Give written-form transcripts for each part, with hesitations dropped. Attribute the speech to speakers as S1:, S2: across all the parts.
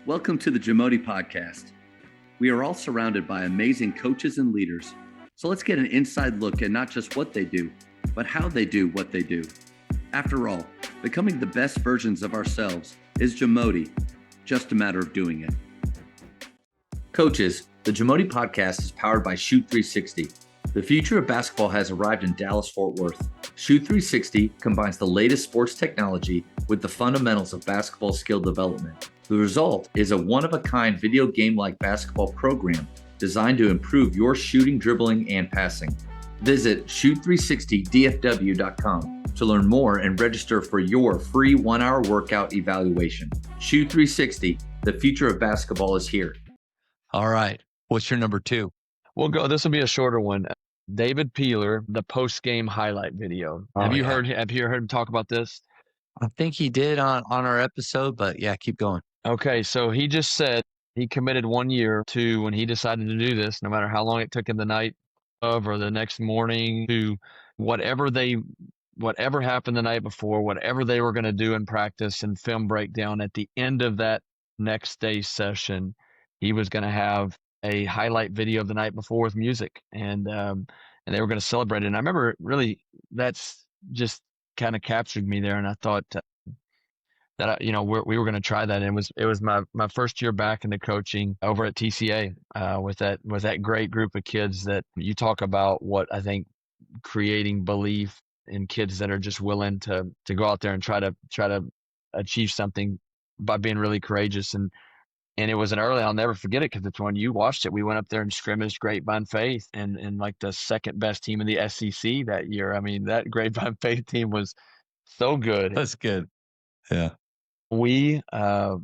S1: Welcome to the JAMODI Podcast. We are all surrounded by amazing coaches and leaders, so let's get an inside look at not just what they do, but how they do what they do. After all, becoming the best versions of ourselves is JAMODI, just a matter of doing it. Coaches, the JAMODI Podcast is powered by Shoot 360. The future of basketball has arrived in Dallas-Fort Worth. Shoot 360 combines the latest sports technology with the fundamentals of basketball skill development. The result is a one-of-a-kind video game-like basketball program designed to improve your shooting, dribbling, and passing. Visit shoot360dfw.com to learn more and register for your free 1-hour workout evaluation. Shoot 360, the future of basketball is here.
S2: All right. What's your number two?
S3: We'll go. This will be a shorter one. David Peeler, the post-game highlight video. Have you heard him talk about this?
S2: I think he did on our episode, but yeah, keep going.
S3: Okay, so he just said he committed 1 year to when he decided to do this, no matter how long it took him the night of or the next morning, to whatever happened the night before, whatever they were going to do in practice and film breakdown, at the end of that next day's session, he was going to have a highlight video of the night before with music, and they were going to celebrate it. And I remember really that's just kind of captured me there, and I thought that we were going to try that. And it was my first year back into coaching over at TCA with that great group of kids that you talk about. What I think creating belief in kids that are just willing to go out there and try to achieve something by being really courageous. And it was an early, I'll never forget it, because it's when you watched it. We went up there and scrimmaged Grapevine Faith and like the second best team in the SEC that year. I mean, that Grapevine Faith team was so good.
S2: That's good. Yeah.
S3: We, had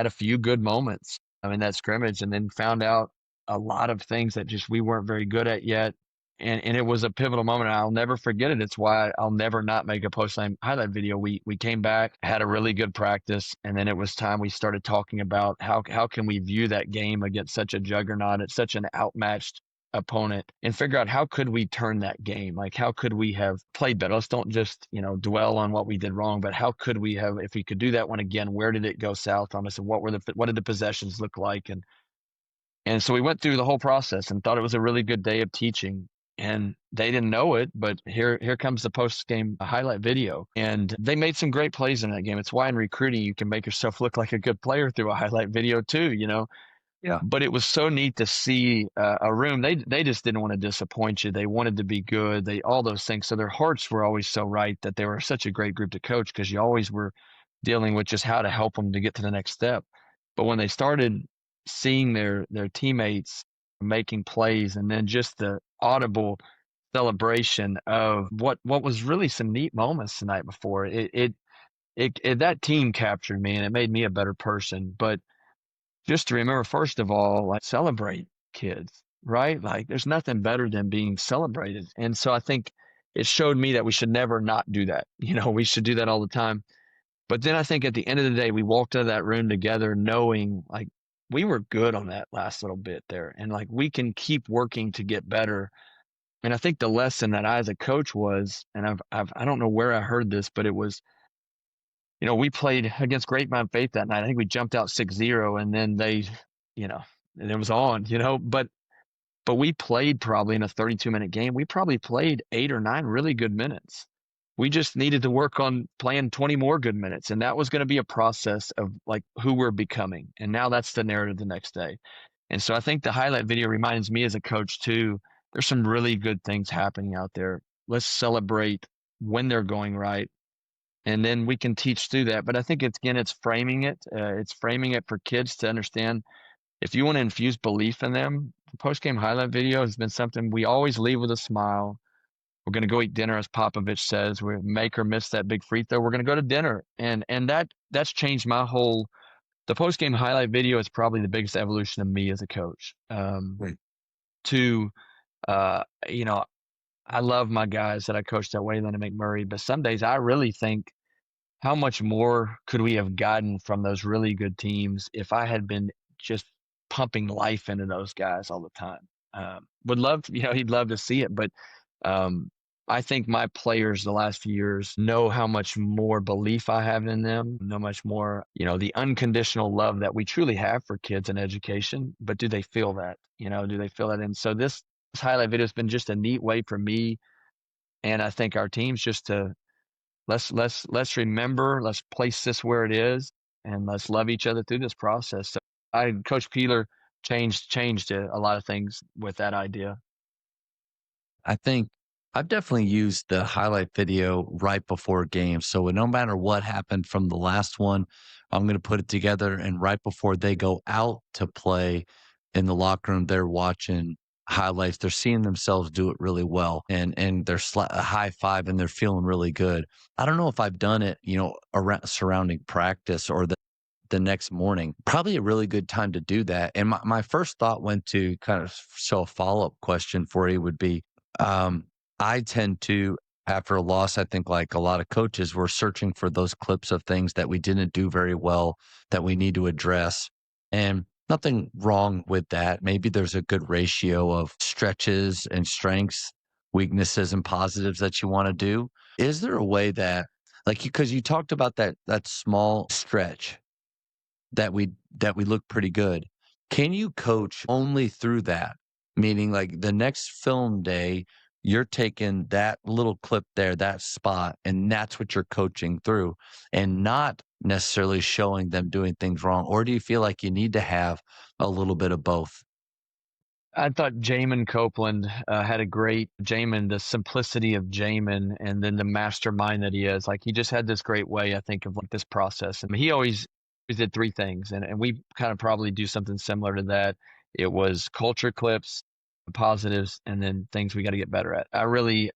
S3: a few good moments, that scrimmage, and then found out a lot of things that just we weren't very good at yet. And it was a pivotal moment. I'll never forget it. It's why I'll never not make a post-game highlight video. We came back, had a really good practice, and then it was time we started talking about how can we view that game against such a juggernaut, it's such an outmatched opponent, and figure out how could we turn that game? Like, how could we have played better? Let's don't just, dwell on what we did wrong, but how could we have, if we could do that one again, where did it go south on us, and what did the possessions look like? And so we went through the whole process and thought it was a really good day of teaching. And they didn't know it, but here comes the post-game highlight video. And they made some great plays in that game. It's why in recruiting you can make yourself look like a good player through a highlight video too,
S2: Yeah.
S3: But it was so neat to see a room. They just didn't want to disappoint you. They wanted to be good. All those things. So their hearts were always so right that they were such a great group to coach, because you always were dealing with just how to help them to get to the next step. But when they started seeing their teammates making plays, and then just the audible celebration of what was really some neat moments the night before, it that team captured me, and it made me a better person. But just to remember, first of all, like, celebrate kids, right? Like, there's nothing better than being celebrated. And so I think it showed me that we should never not do that. We should do that all the time. But then I think at the end of the day, we walked out of that room together knowing, like, we were good on that last little bit there, and like, we can keep working to get better. And I think the lesson that I as a coach was, and I don't know where I heard this, but it was, we played against Grapevine Faith that night. I think we jumped out 6-0, and then and it was on, but we played probably in a 32-minute game. We probably played 8 or 9 really good minutes. We just needed to work on playing 20 more good minutes. And that was going to be a process of like who we're becoming. And now that's the narrative the next day. And so I think the highlight video reminds me as a coach too, there's some really good things happening out there. Let's celebrate when they're going right. And then we can teach through that. But I think it's framing it. It's framing it for kids to understand. If you want to infuse belief in them, the post-game highlight video has been something we always leave with a smile. We're going to go eat dinner, as Popovich says. We make or miss that big free throw, we're going to go to dinner. And that's changed my whole – the post-game highlight video is probably the biggest evolution of me as a coach. I love my guys that I coached at Wayland and McMurry, but some days I really think, how much more could we have gotten from those really good teams if I had been just pumping life into those guys all the time? Would love – he'd love to see it, but I think my players the last few years know how much more belief I have in them, know much more, the unconditional love that we truly have for kids and education. But do they feel that? Do they feel that? And so this highlight video has been just a neat way for me, and I think our teams, just to let's remember, let's place this where it is, and let's love each other through this process. So Coach Peeler changed a lot of things with that idea.
S2: I think I've definitely used the highlight video right before games. So no matter what happened from the last one, I'm going to put it together. And right before they go out to play in the locker room, they're watching highlights. They're seeing themselves do it really well, and they're a high five, and they're feeling really good. I don't know if I've done it, around surrounding practice or the next morning. Probably a really good time to do that. And my first thought went to kind of, so a follow-up question for you would be, I tend to, after a loss, I think like a lot of coaches, we're searching for those clips of things that we didn't do very well that we need to address. And nothing wrong with that. Maybe there's a good ratio of stretches and strengths, weaknesses and positives that you want to do. Is there a way that, like, because you talked about that small stretch that we look pretty good. Can you coach only through that? Meaning, like, the next film day, you're taking that little clip there, that spot, and that's what you're coaching through, and not necessarily showing them doing things wrong? Or do you feel like you need to have a little bit of both?
S3: I thought Jamin Copeland had a great Jamin, the simplicity of Jamin, and then the mastermind that he is. Like, he just had this great way, I think, of like this process. And he always did three things, and we kind of probably do something similar to that. It was culture clips, positives, and then things we got to get better at. I really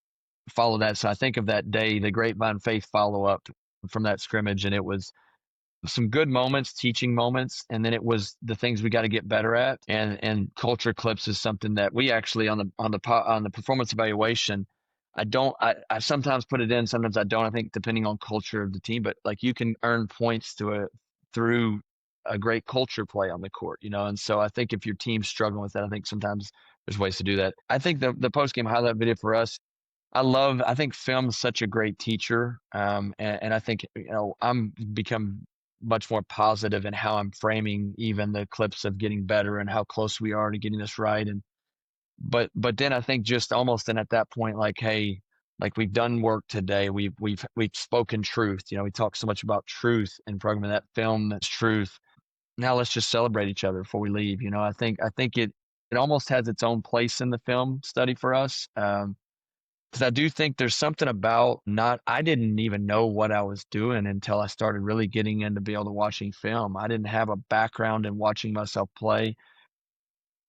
S3: follow that. So I think of that day, the Grapevine Faith follow up from that scrimmage, and it was some good moments, teaching moments, and then it was the things we got to get better at. And culture clips is something that we actually on the performance evaluation, I sometimes put it in, sometimes I don't. I think depending on culture of the team, but like, you can earn points through a great culture play on the court, And so I think if your team's struggling with that, I think sometimes there's ways to do that. I think the post game highlight video for us, I think film is such a great teacher. And I think, I'm become much more positive in how I'm framing even the clips of getting better and how close we are to getting this right. But then I think just almost then at that point, like, hey, like, we've done work today. We've spoken truth. We talk so much about truth in programming, that film, that's truth. Now let's just celebrate each other before we leave. I think it almost has its own place in the film study for us. Because I do think there's something about I didn't even know what I was doing until I started really getting into be able to watching film. I didn't have a background in watching myself play.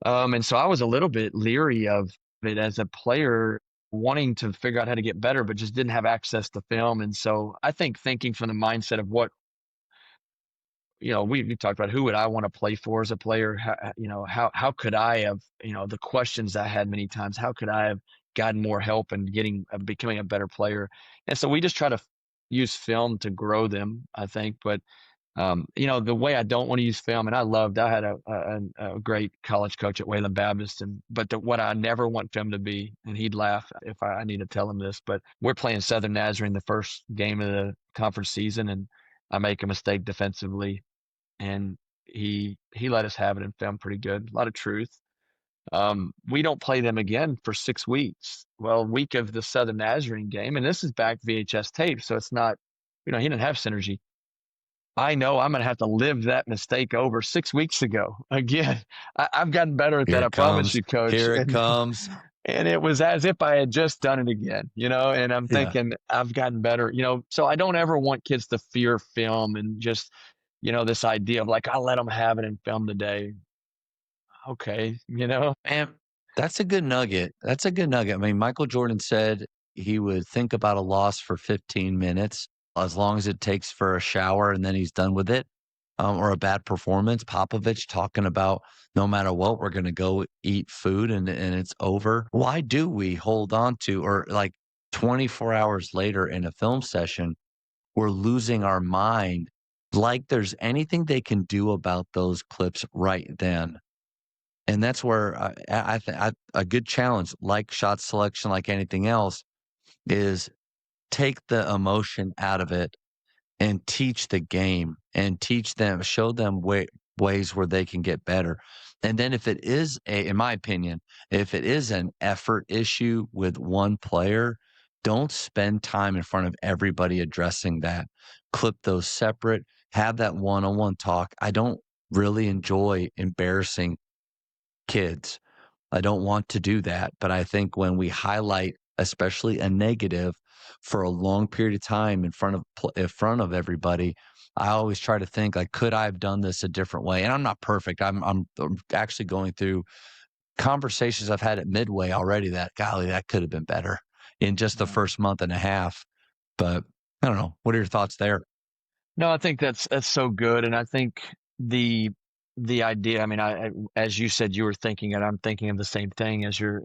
S3: And so I was a little bit leery of it as a player, wanting to figure out how to get better, but just didn't have access to film. And so I think thinking from the mindset of what, we talked about, who would I want to play for as a player? How could I have, the questions I had many times, how could I have gotten more help and becoming a better player? And so we just try to use film to grow them, I think. But, the way I don't want to use film, and I had a great college coach at Wayland Baptist, but what I never want film to be, and he'd laugh if I need to tell him this, but we're playing Southern Nazarene the first game of the conference season, and I make a mistake defensively, and he let us have it in film pretty good, a lot of truth. We don't play them again for 6 weeks. Well, week of the Southern Nazarene game, and this is back VHS tape, so it's not, he didn't have synergy. I know I'm going to have to live that mistake over 6 weeks ago again. I've gotten better at
S2: Here
S3: that. I
S2: it
S3: promise
S2: comes.
S3: you, Coach.
S2: Here it comes.
S3: And it was as if I had just done it again, and I'm thinking I've gotten better, so I don't ever want kids to fear film and just, this idea of like, I'll let them have it in film today. Okay.
S2: And that's a good nugget. That's a good nugget. I mean, Michael Jordan said he would think about a loss for 15 minutes, as long as it takes for a shower, and then he's done with it. Or a bad performance. Popovich talking about, no matter what, we're going to go eat food and it's over. Why do we hold on to, or like 24 hours later in a film session, we're losing our mind, like there's anything they can do about those clips right then? And that's where I think a good challenge, like shot selection, like anything else, is take the emotion out of it and teach the game and teach them, show them ways where they can get better. And then if it is in my opinion, if it is an effort issue with one player, don't spend time in front of everybody addressing that. Clip those separate, have that one-on-one talk. I don't really enjoy embarrassing kids. I don't want to do that, but I think when we highlight, especially a negative, for a long period of time in front of everybody, I always try to think like, could I have done this a different way? And I'm not perfect. I'm actually going through conversations I've had at Midway already that, golly, that could have been better in just the first month and a half. But I don't know. What are your thoughts there?
S3: No, I think that's so good, and I think the idea. I mean, as you said, you were thinking, and I'm thinking of the same thing as you're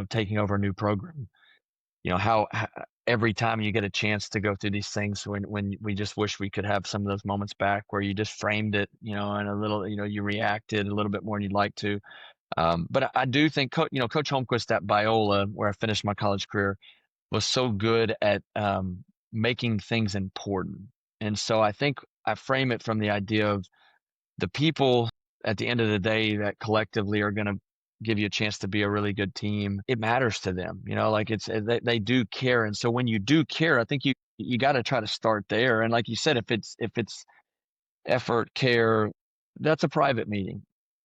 S3: taking over a new program. How every time you get a chance to go through these things, when we just wish we could have some of those moments back where you just framed it, and a little, you reacted a little bit more than you'd like to. But I do think, Coach Holmquist at Biola, where I finished my college career, was so good at making things important. And so I think I frame it from the idea of the people at the end of the day that collectively are going to give you a chance to be a really good team. It matters to them, like they do care. And so when you do care, I think you got to try to start there. And like you said, if it's effort, care, that's a private meeting.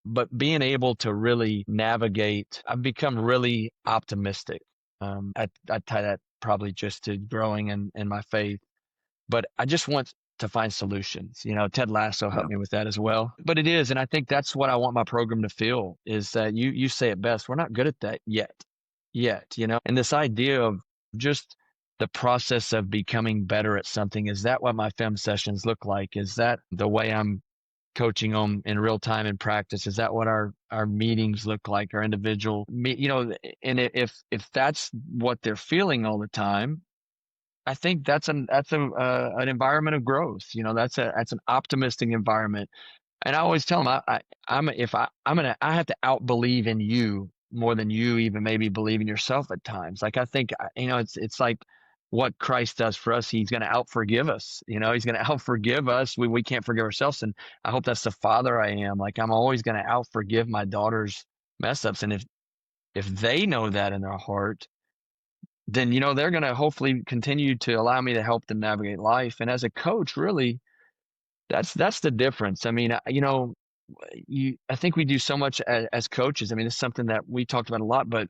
S3: But being able to really navigate, I've become really optimistic. I tie that probably just to growing in my faith, but I just want to find solutions. Ted Lasso helped me with that as well. But it is, and I think that's what I want my program to feel, is that you say it best. We're not good at that yet. And this idea of just the process of becoming better at something, is that what my film sessions look like? Is that the way I'm coaching them in real time in practice? Is that what our meetings look like, our individual and if that's what they're feeling all the time, I think that's an environment of growth. That's an optimistic environment. And I always tell them, I have to outbelieve in you more than you even maybe believe in yourself at times. Like, I think, it's like what Christ does for us. He's going to outforgive us. He's going to outforgive us. We can't forgive ourselves. And I hope that's the father I am. Like, I'm always going to outforgive my daughter's mess ups. And if they know that in their heart, then, they're going to hopefully continue to allow me to help them navigate life. And as a coach, really, that's the difference. I mean, I think we do so much as coaches. I mean, it's something that we talked about a lot, but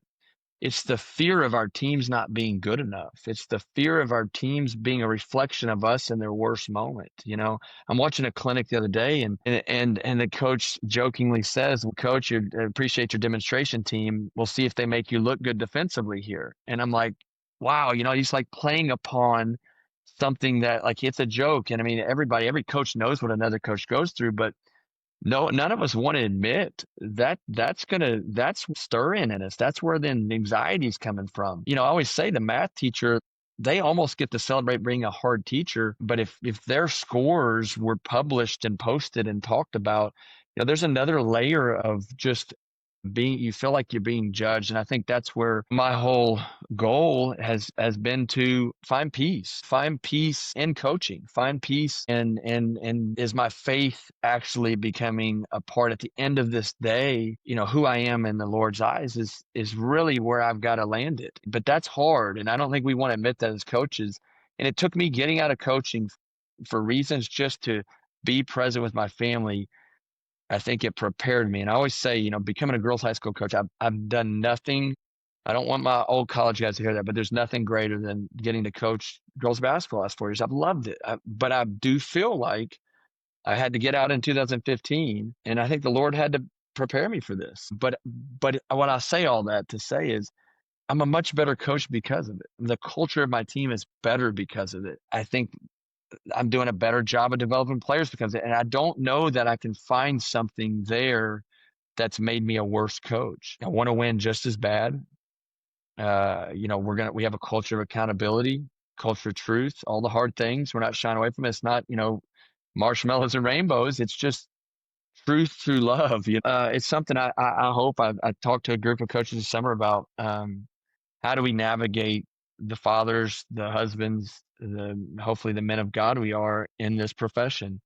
S3: it's the fear of our teams not being good enough. It's the fear of our teams being a reflection of us in their worst moment. I'm watching a clinic the other day, and the coach jokingly says, "Well, Coach, I appreciate your demonstration team. We'll see if they make you look good defensively here." And I'm like, wow, he's like playing upon something that, like, it's a joke. And I mean, every coach knows what another coach goes through, but no, none of us want to admit that that's stirring in us. That's where the anxiety is coming from. I always say the math teacher, they almost get to celebrate being a hard teacher. But if their scores were published and posted and talked about, there's another layer of just you feel like you're being judged. And I think that's where my whole goal has been to find peace in coaching, find peace. And is my faith actually becoming a part at the end of this day? Who I am in the Lord's eyes is really where I've got to land it. But that's hard. And I don't think we want to admit that as coaches. And it took me getting out of coaching for reasons just to be present with my family. I think it prepared me. And I always say, becoming a girls' high school coach, I've done nothing. I don't want my old college guys to hear that, but there's nothing greater than getting to coach girls basketball the last 4 years. I've loved it. But I do feel like I had to get out in 2015, and I think the Lord had to prepare me for this. But what I say all that to say is, I'm a much better coach because of it. The culture of my team is better because of it. I think I'm doing a better job of developing players because of it. And I don't know that I can find something there that's made me a worse coach. I want to win just as bad. We have a culture of accountability, culture of truth, all the hard things. We're not shying away from it. It's not, marshmallows and rainbows. It's just truth through love. It's something I hope I talked to a group of coaches this summer about, how do we navigate the fathers, the husbands, hopefully the men of God we are in this profession.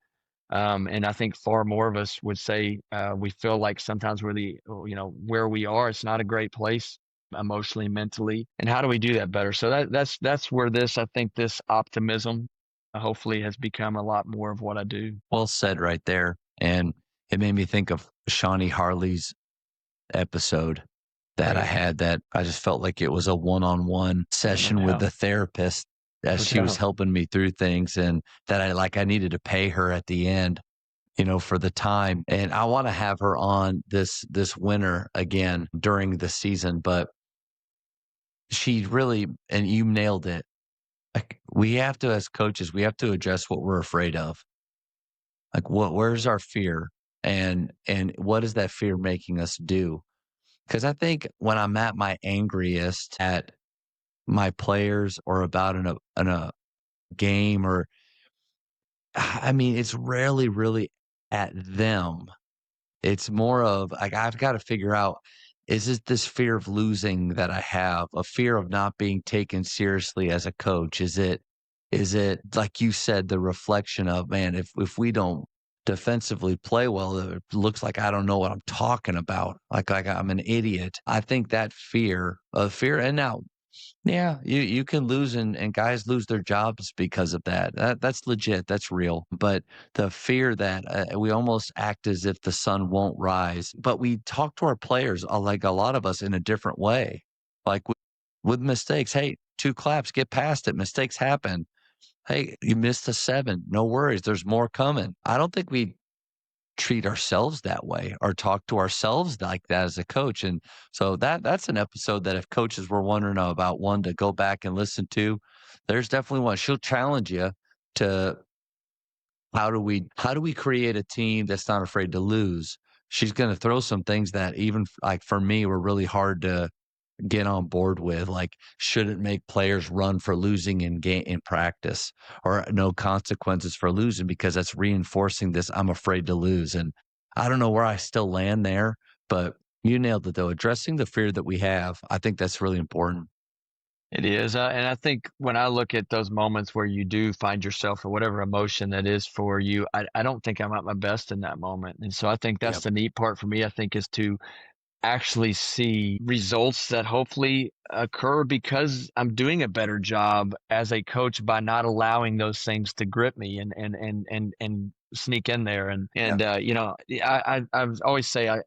S3: And I think far more of us would say we feel like sometimes where we are, it's not a great place emotionally, mentally. And how do we do that better? So that's where I think this optimism hopefully has become a lot more of what I do.
S2: Well said right there. And it made me think of Shawnee Harley's episode that I had, that I just felt like it was a one-on-one session with the therapist as she was helping me through things, and that I needed to pay her at the end, for the time. And I want to have her on this winter again during the season, but she really, and you nailed it. Like, we have to, as coaches, we have to address what we're afraid of. Like, where's our fear, and what is that fear making us do? Because I think when I'm at my angriest at my players or about in a game, or I mean, it's rarely really at them. It's more of like, I've got to figure out, is it this fear of losing that I have, a fear of not being taken seriously as a coach? Is it like you said, the reflection of, man, if we don't defensively play well, it looks like I don't know what I'm talking about. Like I'm an idiot. I think that fear, and now, yeah, you can lose, and guys lose their jobs because of that. That's legit. That's real. But the fear that we almost act as if the sun won't rise, but we talk to our players, like a lot of us, in a different way. Like with mistakes, hey, 2 claps, get past it. Mistakes happen. Hey, you missed a 7. No worries. There's more coming. I don't think we treat ourselves that way or talk to ourselves like that as a coach. And so that's an episode that if coaches were wondering about one to go back and listen to, there's definitely one. She'll challenge you to how do we create a team that's not afraid to lose. She's going to throw some things that even like for me were really hard to get on board with, like shouldn't make players run for losing in practice, or no consequences for losing, because that's reinforcing this I'm afraid to lose. And I don't know where I still land there, but you nailed it though. Addressing the fear that we have, I think that's really important.
S3: It is. And I think when I look at those moments where you do find yourself, or whatever emotion that is for you, I don't think I'm at my best in that moment. And so I think that's the neat part for me, I think, is to actually see results that hopefully occur because I'm doing a better job as a coach by not allowing those things to grip me and sneak in there. I always say,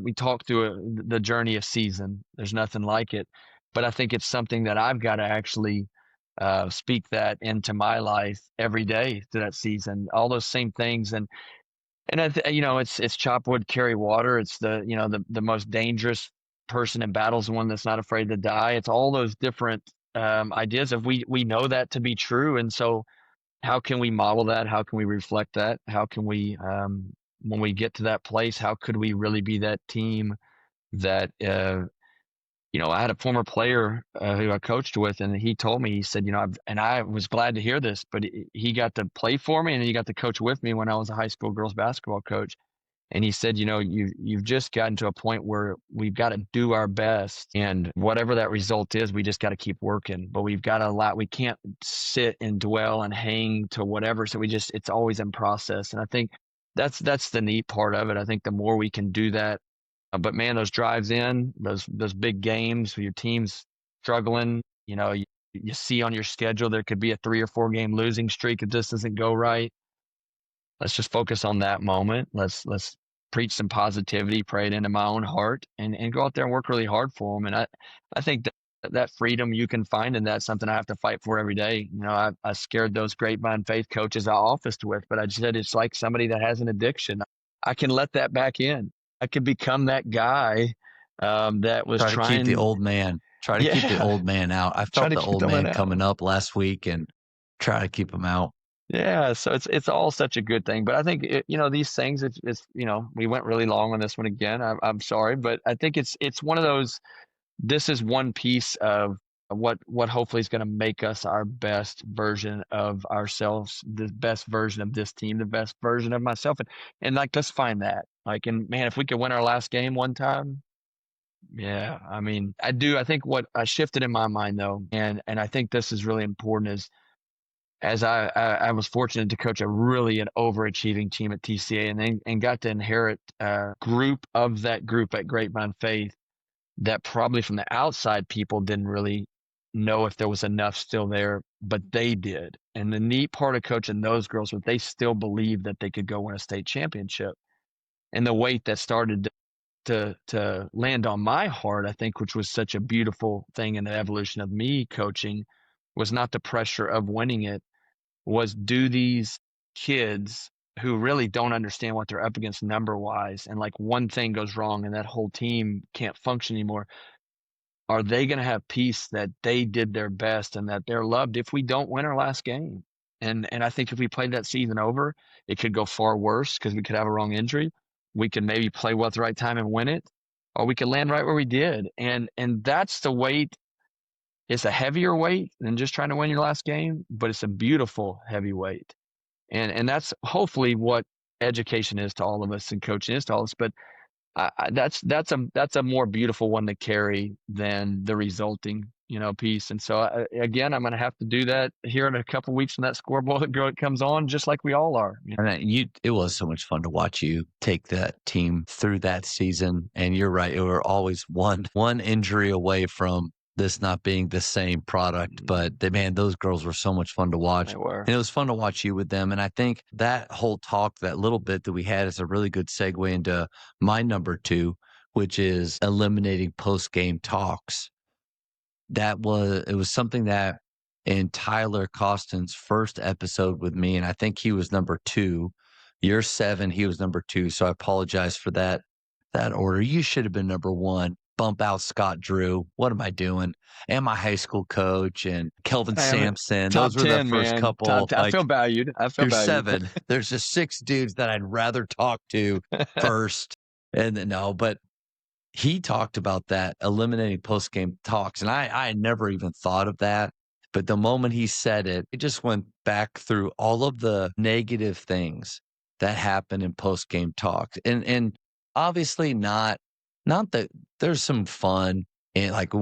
S3: we talk through the journey of season, there's nothing like it, but I think it's something that I've got to actually speak that into my life every day to that season, all those same things. And it's chop wood, carry water. It's the most dangerous person in battle is the one that's not afraid to die. It's all those different ideas of we know that to be true. And so how can we model that? How can we reflect that? How can we, when we get to that place, how could we really be that team that, I had a former player who I coached with, and he told me, he said, and I was glad to hear this, but he got to play for me and he got to coach with me when I was a high school girls basketball coach. And he said, you've just gotten to a point where we've got to do our best, and whatever that result is, we just got to keep working, but we've got to we can't sit and dwell and hang to whatever. So it's always in process. And I think that's the neat part of it. I think the more we can do that, but man, those drives in, those big games, your team's struggling, you see on your schedule, there could be a 3 or 4 game losing streak if this doesn't go right. Let's just focus on that moment. Let's preach some positivity, pray it into my own heart, and go out there and work really hard for them. And I think that freedom you can find, and that's something I have to fight for every day. I scared those Grapevine faith coaches I officed with, but I said, it's like somebody that has an addiction. I can let that back in. I could become that guy that was
S2: trying to keep the old man. Try to keep the old man out. I felt the old man coming up last week, and try to keep him out.
S3: Yeah, so it's all such a good thing. But I think these things. It's we went really long on this one again. I'm sorry, but I think it's one of those. This is one piece of what hopefully is going to make us our best version of ourselves, the best version of this team, the best version of myself, and let's find that. And man, if we could win our last game one time, Yeah. I mean, I think what I shifted in my mind though, and I think this is really important is as I was fortunate to coach an overachieving team at TCA and got to inherit a group of that group at Grapevine Faith that probably from the outside people didn't really know if there was enough still there, but they did. And the neat part of coaching those girls was they still believed that they could go win a state championship. And the weight that started to land on my heart, I think, which was such a beautiful thing in the evolution of me coaching, was not the pressure of winning it, was do these kids who really don't understand what they're up against number wise, and like one thing goes wrong and that whole team can't function anymore, are they going to have peace that they did their best and that they're loved if we don't win our last game? And I think if we played that season over, it could go far worse because we could have a wrong injury. We could maybe play well at the right time and win it, or we could land right where we did. And that's the weight. It's a heavier weight than just trying to win your last game, but it's a beautiful heavy weight. And that's hopefully what education is to all of us and coaching is to all of us. But that's a more beautiful one to carry than the resulting, piece. And so again, I'm going to have to do that here in a couple of weeks when that scoreboard comes on, just like we all are.
S2: And it was so much fun to watch you take that team through that season. And you're right, we were always one injury away from this not being the same product. But man, those girls were so much fun to watch.
S3: They were.
S2: And it was fun to watch you with them. And I think that whole talk, that little bit that we had, is a really good segue into my number 2, which is eliminating post-game talks. It was something that in Tyler Costin's first episode with me, and I think he was number 2. You're 7, he was number 2. So I apologize for that order. You should have been number 1. Bump out Scott Drew. What am I doing? And my high school coach and Kelvin Sampson. Those were the first
S3: man.
S2: couple.
S3: I feel valued.
S2: You're 7. There's just 6 dudes that I'd rather talk to first. And then but he talked about that, eliminating post-game talks. And I had never even thought of that. But the moment he said it, it just went back through all of the negative things that happen in post-game talks. And obviously not that there's some fun. And like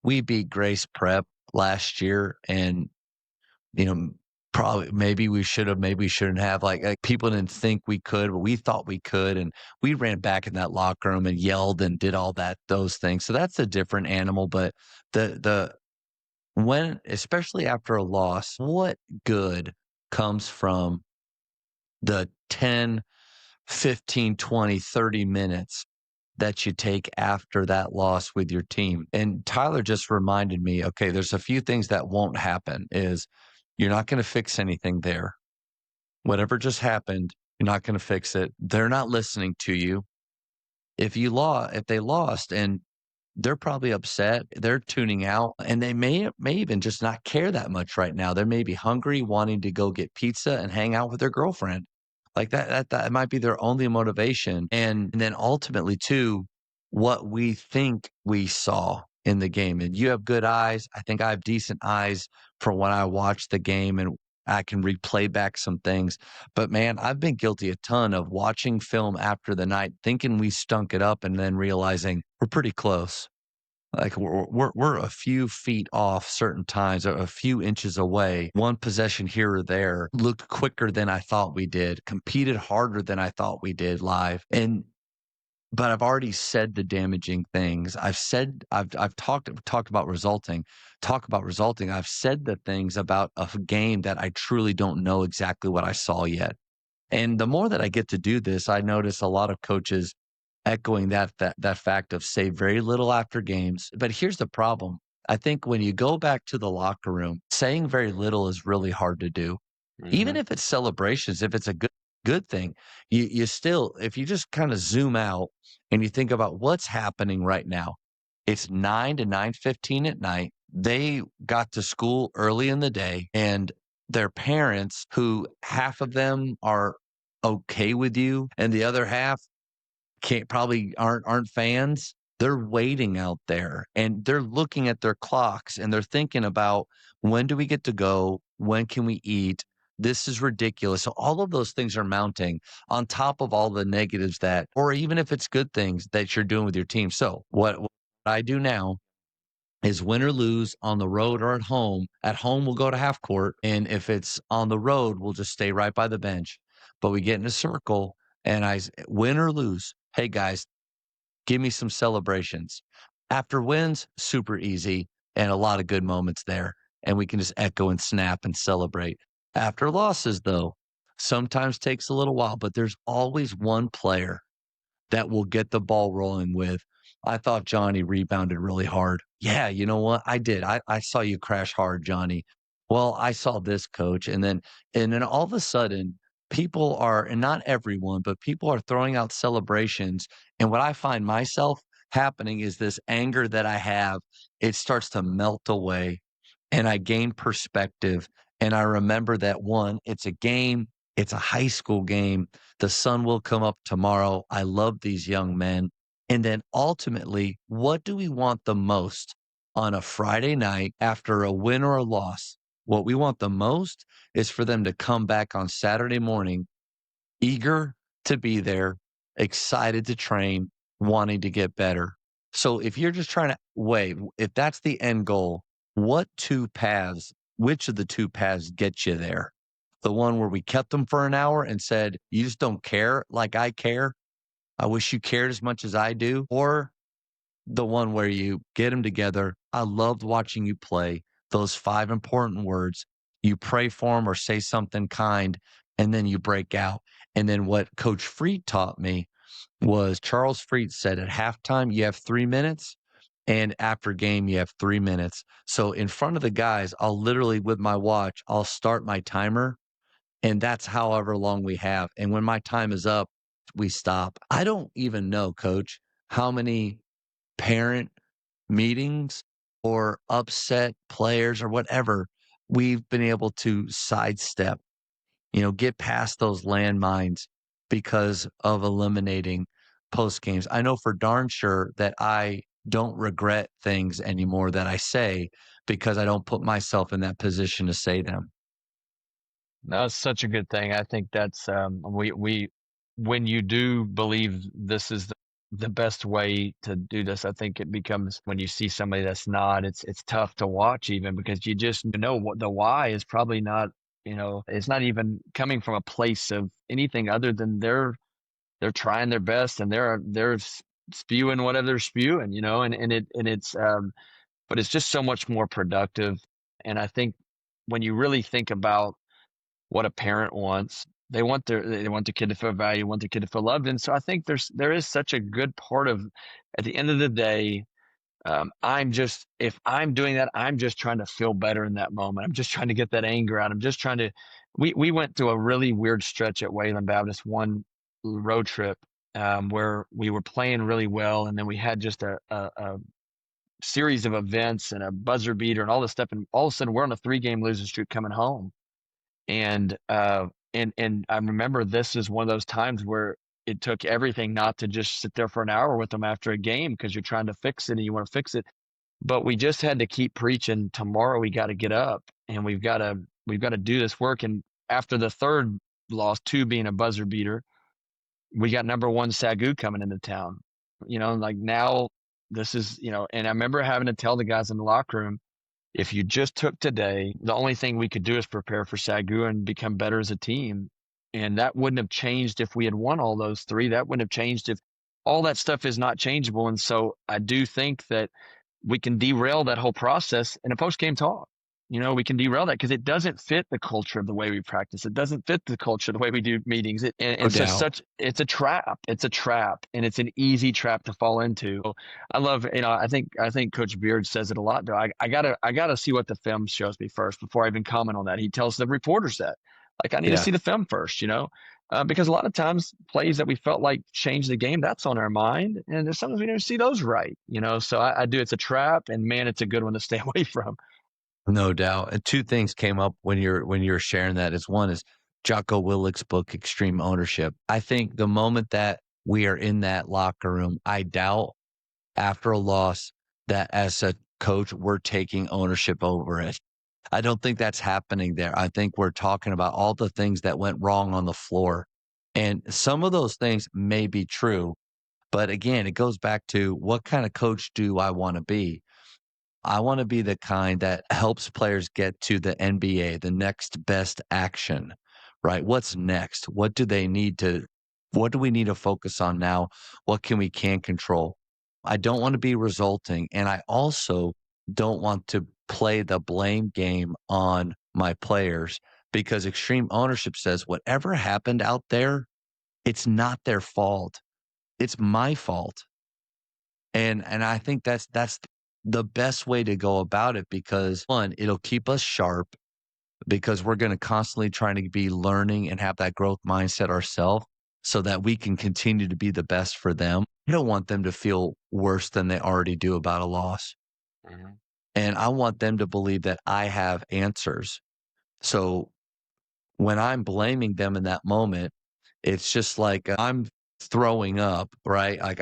S2: we beat Grace Prep last year, and probably maybe we should have, maybe we shouldn't have. Like people didn't think we could, but we thought we could, and we ran back in that locker room and yelled and did all those things. So that's a different animal. But when, especially after a loss, what good comes from the 10, 15, 20, 30 minutes that you take after that loss with your team? And Tyler just reminded me, okay, there's a few things that won't happen. Is you're not going to fix anything there. Whatever just happened, you're not going to fix it. They're not listening to you. If they lost, and they're probably upset, they're tuning out, and they may even just not care that much right now. They may be hungry, wanting to go get pizza and hang out with their girlfriend. Like that might be their only motivation. And then ultimately too, what we think we saw in the game. And you have good eyes. I think I have decent eyes for when I watch the game, and I can replay back some things. But man, I've been guilty a ton of watching film after the night, thinking we stunk it up, and then realizing we're pretty close. Like we're a few feet off certain times, a few inches away. One possession here or there, looked quicker than I thought we did, competed harder than I thought we did live. But I've already said the damaging things. I've talked about resulting. I've said the things about a game that I truly don't know exactly what I saw yet. And the more that I get to do this, I notice a lot of coaches echoing that fact of say very little after games. But here's the problem. I think when you go back to the locker room, saying very little is really hard to do. Mm-hmm. Even if it's celebrations, if it's a good thing, you still, if you just kind of zoom out and you think about what's happening right now, it's 9 to 9:15 at night. They got to school early in the day, and their parents, who half of them are okay with you and the other half probably aren't fans. They're waiting out there, and they're looking at their clocks, and they're thinking about, when do we get to go? When can we eat? This is ridiculous. So all of those things are mounting on top of all the negatives or even if it's good things that you're doing with your team. So what I do now is win or lose on the road or at home. At home, we'll go to half court. And if it's on the road, we'll just stay right by the bench. But we get in a circle and win or lose. Hey, guys, give me some celebrations. After wins, super easy and a lot of good moments there. And we can just echo and snap and celebrate. After losses, though, sometimes takes a little while, but there's always one player that will get the ball rolling with. I thought Johnny rebounded really hard. Yeah, you know what? I did. I saw you crash hard, Johnny. Well, I saw this, coach. And then all of a sudden, people are, and not everyone, but people are throwing out celebrations. And what I find myself happening is this anger that I have, it starts to melt away and I gain perspective. And I remember that one, it's a game, it's a high school game. The sun will come up tomorrow. I love these young men. And then ultimately, what do we want the most on a Friday night after a win or a loss? What we want the most is for them to come back on Saturday morning, eager to be there, excited to train, wanting to get better. So if you're just trying to wait, if that's the end goal, which of the two paths get you there? The one where we kept them for an hour and said, you just don't care like I care. I wish you cared as much as I do. Or the one where you get them together. I loved watching you play those 5 important words. You pray for them or say something kind, and then you break out. And then what Coach Freed taught me was Charles Freed said at halftime, you have 3 minutes. And after game, you have 3 minutes. So in front of the guys, I'll literally, with my watch, I'll start my timer. And that's however long we have. And when my time is up, we stop. I don't even know, coach, how many parent meetings or upset players or whatever we've been able to sidestep, get past those landmines because of eliminating post games. I know for darn sure that I don't regret things anymore that I say because I don't put myself in that position to say them.
S3: That's such a good thing. I think that's when you do believe this is the best way to do this, I think it becomes when you see somebody that's not, it's tough to watch even because you just know what the why is probably not, it's not even coming from a place of anything other than they're trying their best and they're spewing whatever they're spewing, but it's just so much more productive. And I think when you really think about what a parent wants, they want their kid to feel valued, want their kid to feel loved. And so I think there is such a good part of, at the end of the day, if I'm doing that, I'm just trying to feel better in that moment. I'm just trying to get that anger out. I'm just trying to, we went through a really weird stretch at Wayland Baptist, one road trip, where we were playing really well. And then we had just a series of events and a buzzer beater and all this stuff. And all of a sudden we're on a 3-game losing streak coming home. And I remember this is one of those times where it took everything not to just sit there for an hour with them after a game because you're trying to fix it and you want to fix it. But we just had to keep preaching. Tomorrow we got to get up and we've got to do this work. And after the third loss, 2 being a buzzer beater, we got number 1 Sagu coming into town. Like now this is, and I remember having to tell the guys in the locker room, if you just took today, the only thing we could do is prepare for Sagu and become better as a team. And that wouldn't have changed if we had won all those 3. That wouldn't have changed if all that stuff is not changeable. And so I do think that we can derail that whole process in a post-game talk. We can derail that because it doesn't fit the culture of the way we practice. It doesn't fit the culture of the way we do meetings. It's a trap. It's a trap, and it's an easy trap to fall into. I love, I think Coach Beard says it a lot. Though I gotta see what the film shows me first before I even comment on that. He tells the reporters that, like, I need to see the film first, because a lot of times plays that we felt like changed the game, that's on our mind, and there's sometimes we don't see those right, So I do. It's a trap, and man, it's a good one to stay away from.
S2: No doubt. And 2 things came up when you're sharing that. One is Jocko Willick's book, Extreme Ownership. I think the moment that we are in that locker room, I doubt after a loss that as a coach, we're taking ownership over it. I don't think that's happening there. I think we're talking about all the things that went wrong on the floor. And some of those things may be true, But again, it goes back to what kind of coach do I want to be? I want to be the kind that helps players get to the NBA, the next best action, right? What's next? What do they need to, what do we need to focus on now? What can control? I don't want to be resulting. And I also don't want to play the blame game on my players because extreme ownership says whatever happened out there, it's not their fault. It's my fault. And I think that's the best way to go about it because one, it'll keep us sharp because we're going to constantly trying to be learning and have that growth mindset ourselves so that we can continue to be the best for them. I don't want them to feel worse than they already do about a loss.
S3: Mhm.
S2: And I want them to believe that I have answers. So when I'm blaming them in that moment, it's just like I'm throwing up, right? Like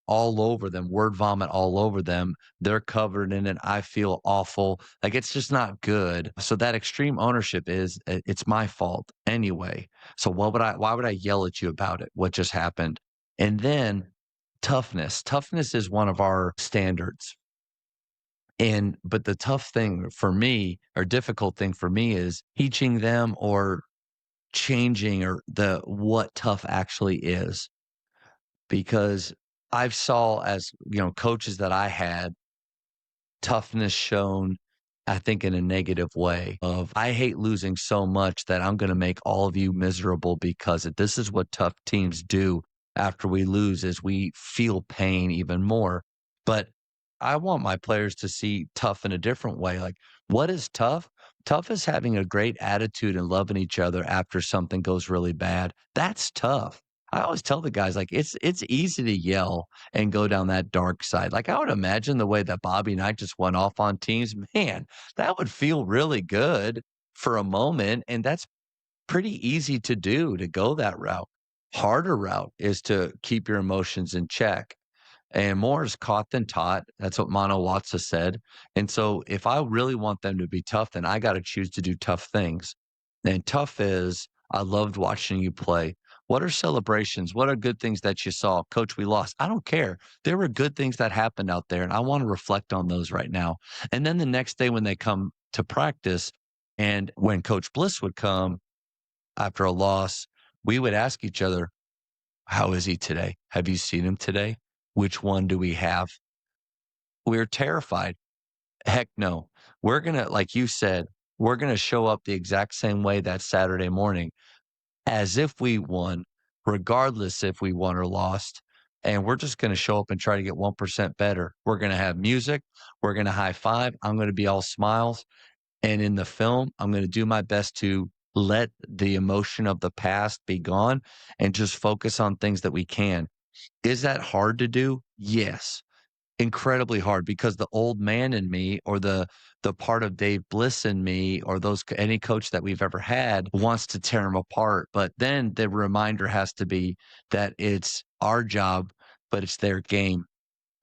S2: all over them, word vomit all over them. They're covered in it. I feel awful. Like it's just not good. So that extreme ownership is it's my fault anyway. So why would I yell at you about it? What just happened? And then toughness. Toughness is one of our standards. But the tough thing for me or difficult thing for me is teaching them or changing or what tough actually is because I've saw as coaches that I had toughness shown I think in a negative way of I hate losing so much that I'm going to make all of you miserable because this is what tough teams do after we lose is we feel pain even more. But I want my players to see tough in a different way. Like what is tough? Tough is having a great attitude and loving each other after something goes really bad. That's tough. I always tell the guys like it's easy to yell and go down that dark side. Like I would imagine the way that Bobby and I just went off on teams, man, that would feel really good for a moment. And that's pretty easy to do to go that route. Harder route is to keep your emotions in check. And more is caught than taught. That's what Mono Watsa said. And so if I really want them to be tough, then I got to choose to do tough things. And tough is I loved watching you play. What are celebrations? What are good things that you saw? Coach, we lost. I don't care. There were good things that happened out there, and I want to reflect on those right now. And then the next day when they come to practice, and when Coach Bliss would come after a loss, we would ask each other, how is he today? Have you seen him today? Which one do we have? We're terrified. Heck no. We're going to, like you said, we're going to show up the exact same way that Saturday morning as if we won, regardless if we won or lost. And we're just going to show up and try to get 1% better. We're going to have music. We're going to high five. I'm going to be all smiles. And in the film, I'm going to do my best to let the emotion of the past be gone and just focus on things that we can. Is that hard to do? Yes, incredibly hard because the old man in me or the part of Dave Bliss in me or any coach that we've ever had wants to tear them apart. But then the reminder has to be that it's our job, but it's their game.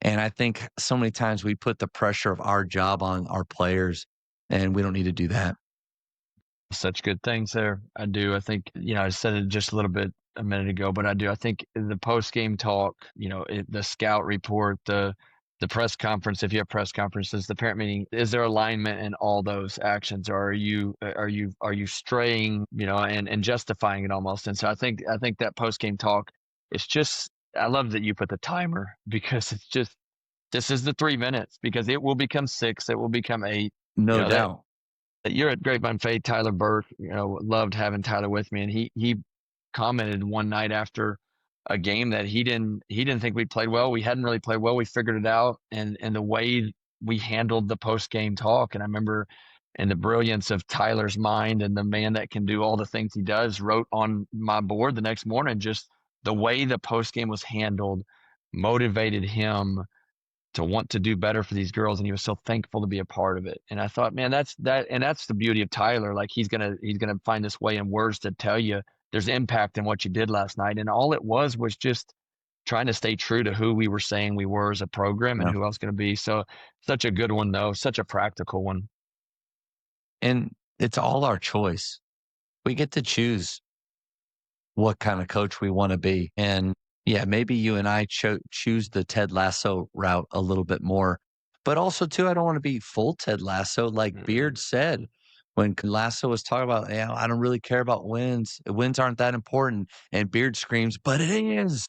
S2: And I think so many times we put the pressure of our job on our players, and we don't need to do that.
S3: Such good things there. I do. I think, I said it just a little bit a minute ago, but I do. I think the post game talk, the scout report, the press conference, if you have press conferences, the parent meeting, is there alignment in all those actions, or are you straying, and justifying it almost? And so I think that post game talk, it's just, I love that you put the timer because it's just, this is the 3 minutes because it will become 6, it will become 8.
S2: No doubt.
S3: You're at Grapevine Fade, Tyler Burke, loved having Tyler with me. And he commented one night after a game that he didn't think we played well. We hadn't really played well. We figured it out. And the way we handled the post game talk. And I remember in the brilliance of Tyler's mind and the man that can do all the things he does, wrote on my board the next morning, just the way the post game was handled motivated him to want to do better for these girls, and he was so thankful to be a part of it. And I thought, man, that's the beauty of Tyler. Like he's gonna find this way in words to tell you there's impact in what you did last night, and all it was just trying to stay true to who we were saying we were as a program and who else going to be. So such a good one though, such a practical one.
S2: And it's all our choice. We get to choose what kind of coach we want to be. And Yeah, maybe you and I choose the Ted Lasso route a little bit more. But also, too, I don't want to be full Ted Lasso. Like Beard said, when Lasso was talking about, yeah, I don't really care about wins. Wins aren't that important. And Beard screams, but it is.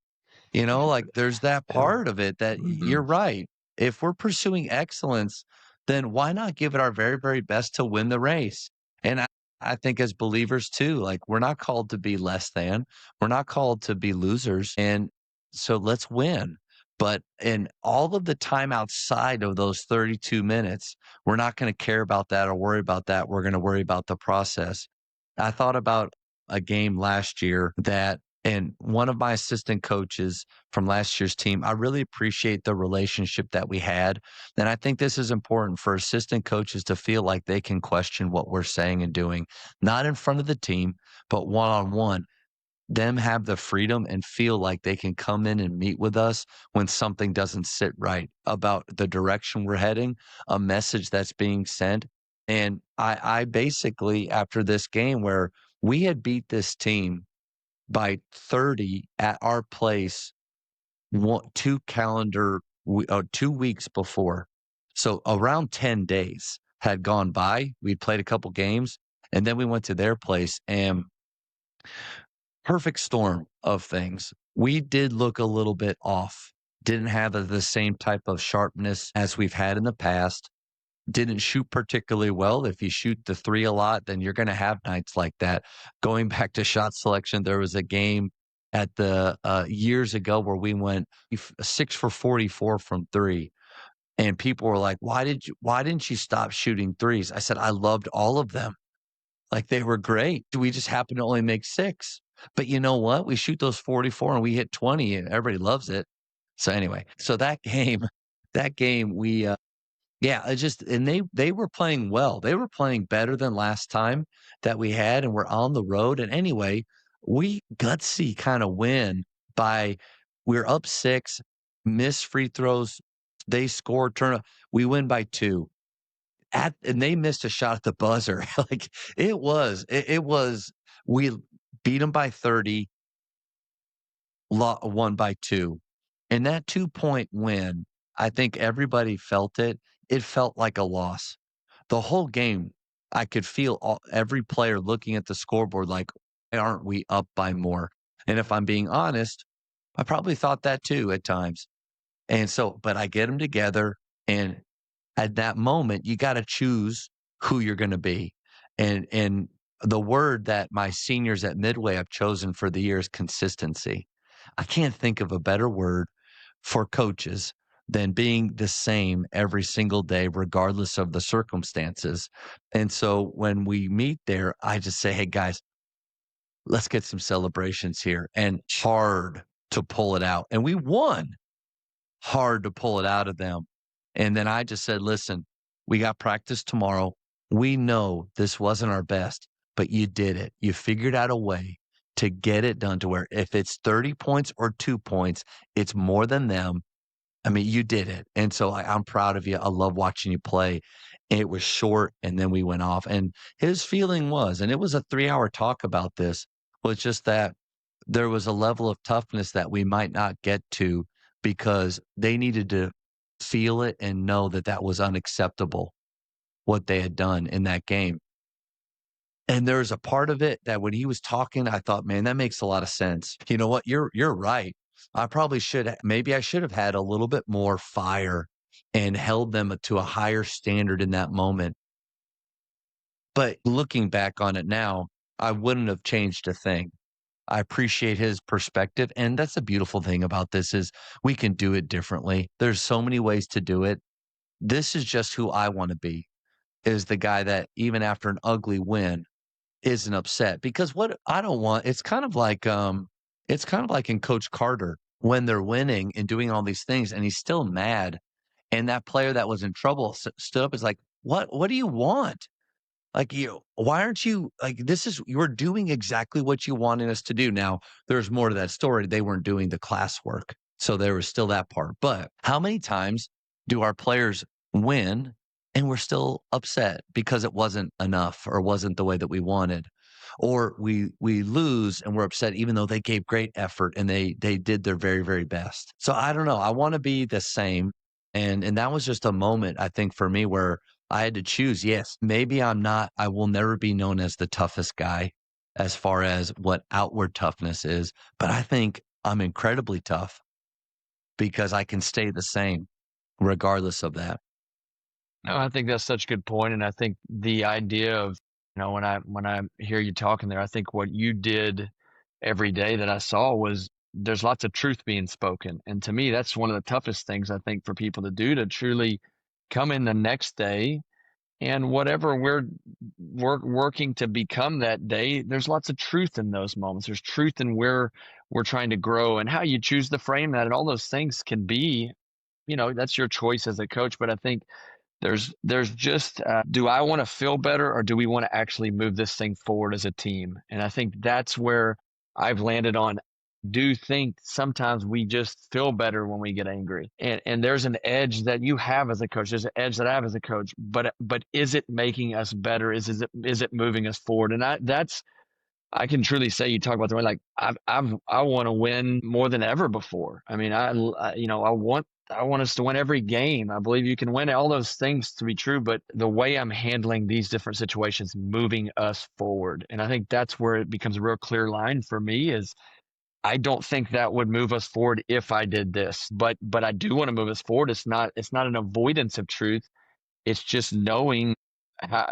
S2: Like there's that part of it that you're right. If we're pursuing excellence, then why not give it our very, very best to win the race? And I think as believers too, like we're not called to be less than, we're not called to be losers. And so let's win. But in all of the time outside of those 32 minutes, we're not going to care about that or worry about that. We're going to worry about the process. I thought about a game last year and one of my assistant coaches from last year's team, I really appreciate the relationship that we had. And I think this is important for assistant coaches to feel like they can question what we're saying and doing, not in front of the team, but one-on-one. Them have the freedom and feel like they can come in and meet with us when something doesn't sit right about the direction we're heading, a message that's being sent. And I basically, after this game where we had beat this team by 30 at our place 2 weeks before. So around 10 days had gone by. We'd played a couple games and then we went to their place and perfect storm of things. We did look a little bit off. Didn't have the same type of sharpness as we've had in the past. Didn't shoot particularly well. If you shoot the three a lot, then you're going to have nights like that. Going back to shot selection, there was a game at the years ago where we went 6 for 44 from three. And people were like, why didn't you stop shooting threes? I said, I loved all of them. Like they were great. We just happened to only make 6. But you know what? We shoot those 44 and we hit 20 and everybody loves it. So anyway, so that game, we, yeah, it just and they were playing well. They were playing better than last time that we had, and we're on the road. And anyway, we gutsy kind of win by we're up 6, miss free throws, they score, we win by 2. And they missed a shot at the buzzer. Like it was we beat them by 30, won by 2. And that 2-point win, I think everybody felt it. It felt like a loss. The whole game, I could feel every player looking at the scoreboard like, why aren't we up by more? And if I'm being honest, I probably thought that too at times. And so, but I get them together. And at that moment, you got to choose who you're going to be. And the word that my seniors at Midway have chosen for the year is consistency. I can't think of a better word for coaches than being the same every single day, regardless of the circumstances. And so when we meet there, I just say, hey, guys, let's get some celebrations here and hard to pull it out. And we won hard to pull it out of them. And then I just said, listen, we got practice tomorrow. We know this wasn't our best, but you did it. You figured out a way to get it done to where if it's 30 points or 2 points, it's more than them. I mean, you did it. And so I'm proud of you. I love watching you play. It was short and then we went off. And his feeling was, and it was a 3-hour talk about this, was just that there was a level of toughness that we might not get to because they needed to feel it and know that that was unacceptable, what they had done in that game. And there's a part of it that when he was talking, I thought, man, that makes a lot of sense. You know what? You're right. I probably maybe I should have had a little bit more fire and held them to a higher standard in that moment. But looking back on it now, I wouldn't have changed a thing. I appreciate his perspective. And that's the beautiful thing about this is we can do it differently. There's so many ways to do it. This is just who I want to be, is the guy that even after an ugly win isn't upset. Because what I don't want, it's kind of like in Coach Carter when they're winning and doing all these things and he's still mad. And that player that was in trouble stood up is like, what do you want? Like why aren't you like you're doing exactly what you wanted us to do. Now there's more to that story. They weren't doing the classwork. So there was still that part. But how many times do our players win and we're still upset because it wasn't enough or wasn't the way that we wanted? or we lose and we're upset even though they gave great effort and they did their very, very best. So I don't know. I want to be the same. And that was just a moment, I think, for me where I had to choose. Yes, maybe I will never be known as the toughest guy as far as what outward toughness is, but I think I'm incredibly tough because I can stay the same regardless of that.
S3: No, I think that's such a good point, and I think the idea of, when I hear you talking there, I think what you did every day that I saw was there's lots of truth being spoken, and to me, that's one of the toughest things I think for people to do, to truly come in the next day and whatever we're working to become that day, there's lots of truth in those moments. There's truth in where we're trying to grow and how you choose to frame that, and all those things can be, that's your choice as a coach. But I think there's just, do I want to feel better, or do we want to actually move this thing forward as a team? And I think that's where I've landed on. Do think sometimes we just feel better when we get angry, and there's an edge that you have as a coach. There's an edge that I have as a coach, but is it making us better? Is it moving us forward? And I can truly say, you talk about the way, like I want to win more than ever before. I mean, I want us to win every game. I believe you can win all those things to be true, but the way I'm handling these different situations, moving us forward. And I think that's where it becomes a real clear line for me is I don't think that would move us forward if I did this, but I do want to move us forward. It's not an avoidance of truth. It's just knowing how,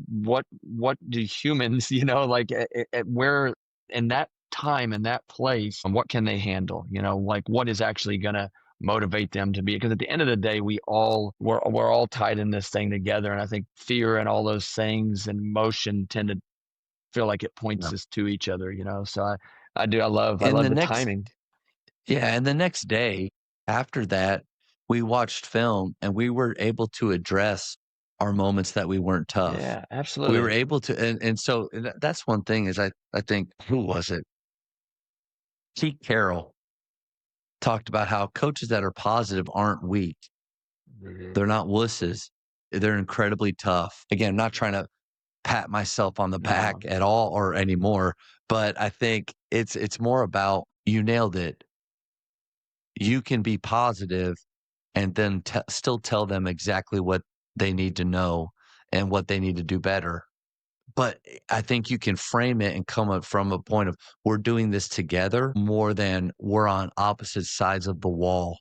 S3: what do humans, like at where in that time, in that place, and what can they handle, like what is actually going to motivate them to be, because at the end of the day, we're all tied in this thing together. And I think fear and all those things and motion tend to feel like it points us to each other, so I love the timing.
S2: Yeah. And the next day after that, we watched film and we were able to address our moments that we weren't tough.
S3: Yeah, absolutely.
S2: We were able to, and so that's one thing is I think, who was it? Pete Carroll talked about how coaches that are positive aren't weak. They're not wusses. They're incredibly tough. Again, I'm not trying to pat myself on the back at all or anymore, but I think it's more about, you nailed it. You can be positive and then still tell them exactly what they need to know and what they need to do better. But I think you can frame it and come up from a point of, we're doing this together more than we're on opposite sides of the wall.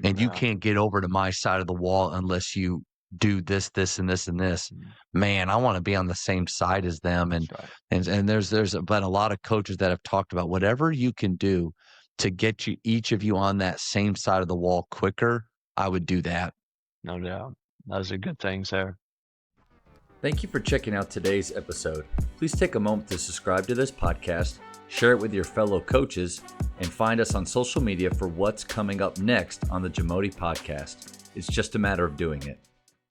S2: And you can't get over to my side of the wall unless you do this, this, and this, and this. Man, I want to be on the same side as them. And and there's been a lot of coaches that have talked about whatever you can do to get each of you on that same side of the wall quicker. I would do that.
S3: No doubt. Those are good things there.
S1: Thank you for checking out today's episode. Please take a moment to subscribe to this podcast, share it with your fellow coaches, and find us on social media for what's coming up next on the JAMODI Podcast. It's just a matter of doing it.